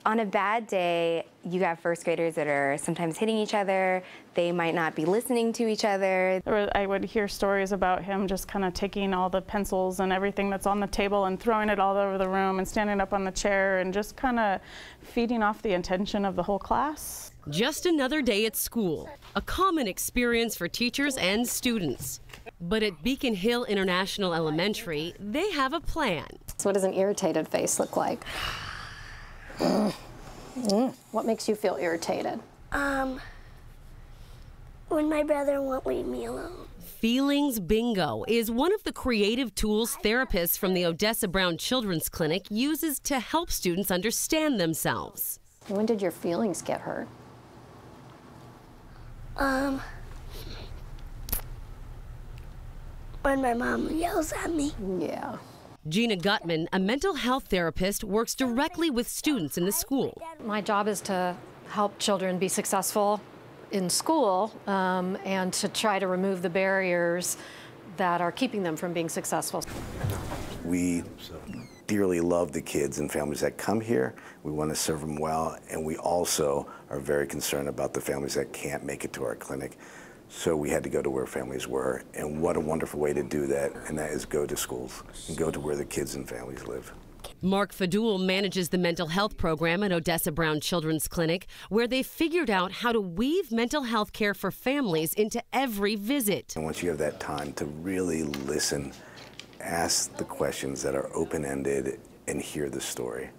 On a bad day, you have first graders that are sometimes hitting each other. They might not be listening to each other. I would hear stories about him just kind of taking all the pencils and everything that's on the table and throwing it all over the room and standing up on the chair and just kind of feeding off the attention of the whole class. Just another day at school, a common experience for teachers and students. But at Beacon Hill International Elementary, they have a plan. So what does an irritated face look like? What makes you feel irritated? When my brother won't leave me alone. Feelings Bingo is one of the creative tools therapists from the Odessa Brown Children's Clinic uses to help students understand themselves. When did your feelings get hurt? When my mom yells at me. Yeah. Gina Gutman, a mental health therapist, works directly with students in the school. My job is to help children be successful in school and to try to remove the barriers that are keeping them from being successful. We dearly love the kids and families that come here. We want to serve them well, and we also are very concerned about the families that can't make it to our clinic. So we had to go to where families were, and what a wonderful way to do that, and that is go to schools and go to where the kids and families live. Mark Fadul manages the mental health program at Odessa Brown Children's Clinic, where they figured out how to weave mental health care for families into every visit. And once you have that time to really listen, ask the questions that are open-ended, and hear the story,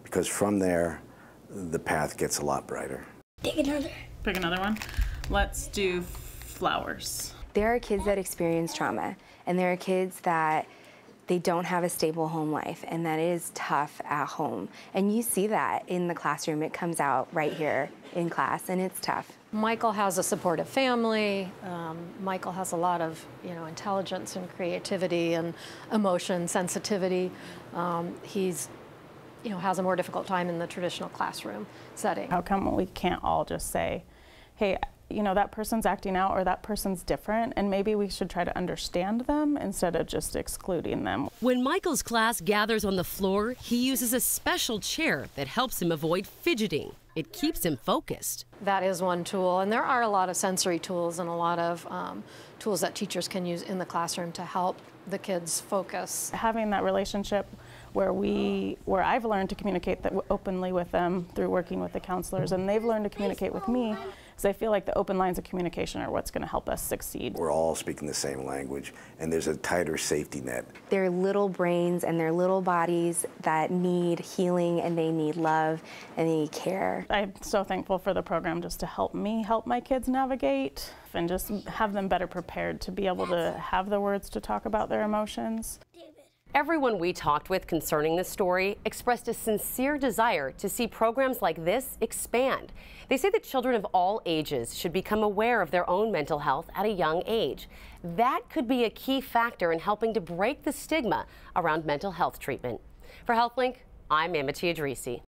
because from there, the path gets a lot brighter. Pick another. Pick another one. Let's do flowers. There are kids that experience trauma, and there are kids that they don't have a stable home life, and that is tough at home. And you see that in the classroom. It comes out right here in class, and it's tough. Michael has a supportive family. Michael has a lot of, intelligence and creativity and emotion, sensitivity. He's, has a more difficult time in the traditional classroom setting. How come we can't all just say, hey, that person's acting out or that person's different, and maybe we should try to understand them instead of just excluding them. When Michael's class gathers on the floor, he uses a special chair that helps him avoid fidgeting. It keeps him focused. That is one tool, and there are a lot of sensory tools and a lot of tools that teachers can use in the classroom to help the kids focus. Having that relationship where I've learned to communicate openly with them through working with the counselors, and they've learned to communicate with me, because I feel like the open lines of communication are what's going to help us succeed. We're all speaking the same language, and there's a tighter safety net. They're little brains and they're little bodies that need healing, and they need love, and they need care. I'm so thankful for the program just to help me help my kids navigate and just have them better prepared to be able to have the words to talk about their emotions. Everyone we talked with concerning this story expressed a sincere desire to see programs like this expand. They say that children of all ages should become aware of their own mental health at a young age. That could be a key factor in helping to break the stigma around mental health treatment. For HealthLink, I'm Amity Idrisi.